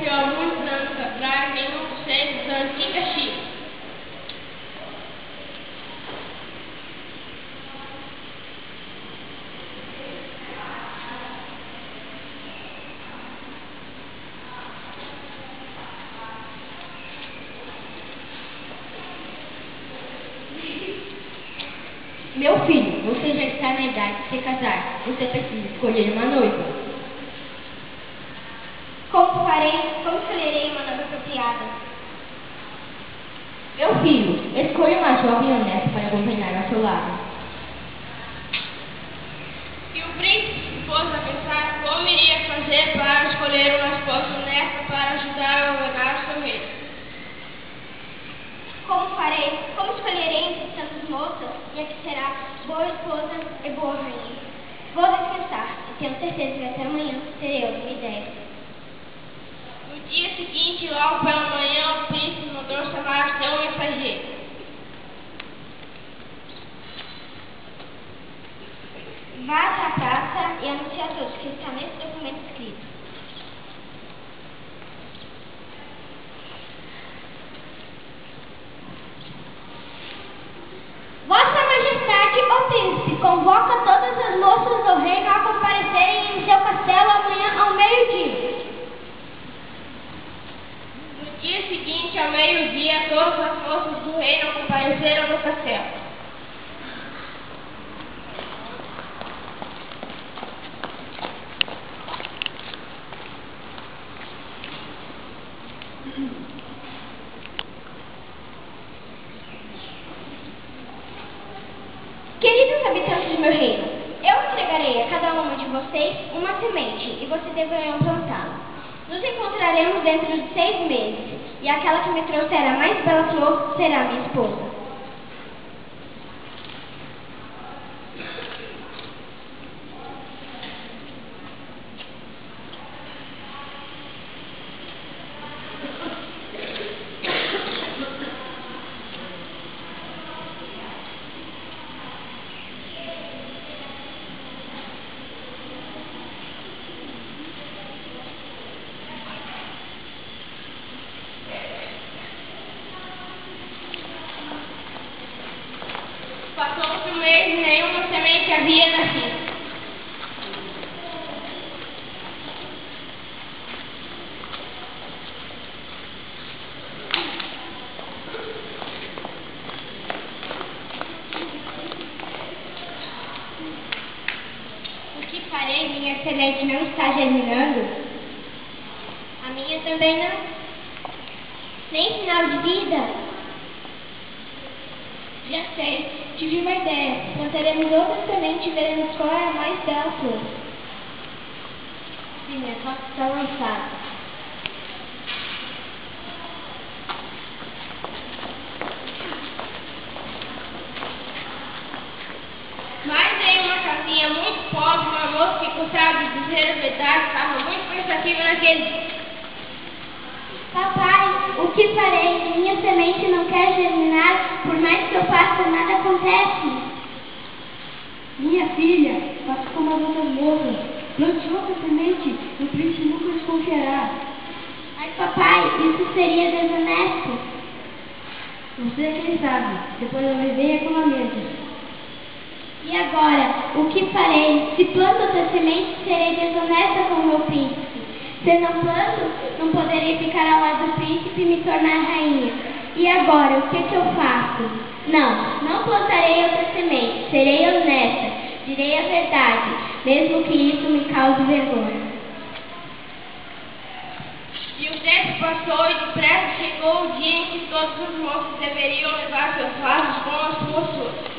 nasceu há muitos anos atrás em um centro da antiga China. Meu filho, você já está na idade de se casar. Você precisa escolher uma noiva. Como escolherei uma noiva apropriada? Meu filho, escolha uma jovem honesta para acompanhar ao seu lado. E o príncipe se pôs a pensar como iria fazer para escolher uma esposa honesta para ajudar a governar seu reino. Como escolherei entre tantas moças e a que será boa esposa e boa rainha? Vou descansar e tenho certeza que até amanhã terei outra ideia. No dia seguinte, logo pela manhã, o príncipe mandou chamar seu mensageiro. Vá até a praça e anuncie a todos que está nesse documento escrito. Vossa Majestade, o príncipe, convoca todas as moças do reino a comparecerem em seu castelo amanhã ao meio-dia. No dia seguinte, ao meio-dia, todas as moças do reino compareceram no castelo. Queridos habitantes do meu reino, eu entregarei a cada uma de vocês uma semente e vocês deverão plantá-la. Nos encontraremos dentro de 6 meses e aquela que me trouxer a mais bela flor será minha esposa. Passou-se um mês e nenhuma semente havia nascido. O que farei? Minha semente não está germinando? A minha também não. Nem sinal de vida? Já sei, tive uma ideia. Plantaremos outra semente e veremos qual é a mais bela flor. Sim, a foto está lançada. Mas em uma casinha muito pobre, uma moça que gostava de dizer a verdade estava muito pensativa naquele dia. Papai, o que farei? Minha semente não quer germinar, por mais que eu faça, nada acontece. Minha filha, faça como as outras moças. Plante outra semente, o príncipe nunca desconfiará. Mas papai, isso seria desonesto. Você é quem sabe, depois eu me dei reclamamentos. E agora, o que farei? Se planto outra semente, serei desonesta com o meu príncipe. Se não planto, não poderei ficar ao lado do príncipe e me tornar rainha. E agora, o que eu faço? Não plantarei outra semente. Serei honesta, direi a verdade, mesmo que isso me cause vergonha. E o tempo passou e depressa chegou o dia em que todos os moços deveriam levar seus vasos com as suas flores.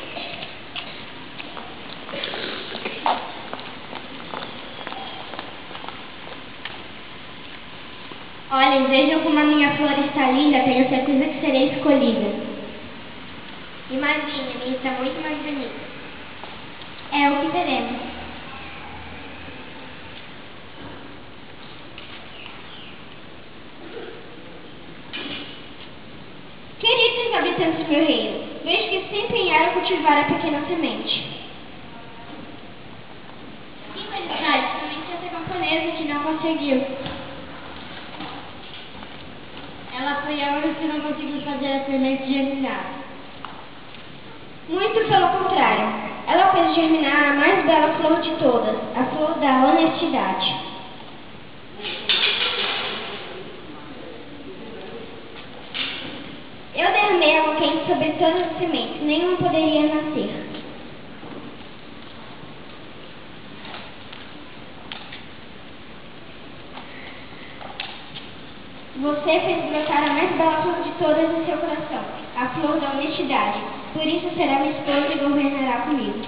Olhem, vejam como a minha flor está linda, tenho certeza que serei escolhida. Imagine, a minha está muito mais bonita. É o que veremos. Queridos habitantes do meu reino, vejo que se empenharam a cultivar a pequena semente. Sim, majestade, somente essa camponesa que não conseguiu. e é hora que não conseguimos fazer a semente germinar. Muito pelo contrário, ela fez germinar a mais bela flor de todas, a flor da honestidade. Eu derramei água quente sobre todas as sementes, nenhuma poderia nascer. Você fez brotar a mais bela flor de todas em seu coração, a flor da honestidade. Por isso será minha esposa e governará comigo.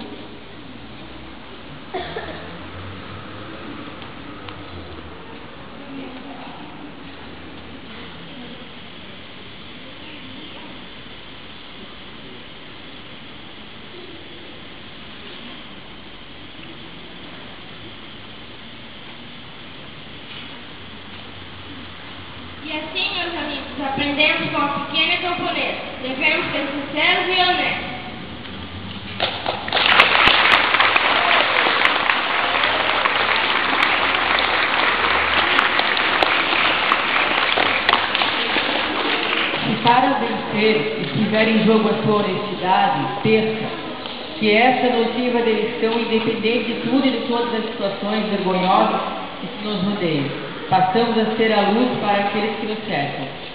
E assim, meus amigos, aprendemos com a pequena camponesa. Devemos ser sinceros e honestos. Se para vencer estiver em jogo a sua honestidade, perca, que essa nociva eleição, independente de tudo e de todas as situações vergonhosas que nos rodeiam, passamos a ser a luz para aqueles que nos cercam.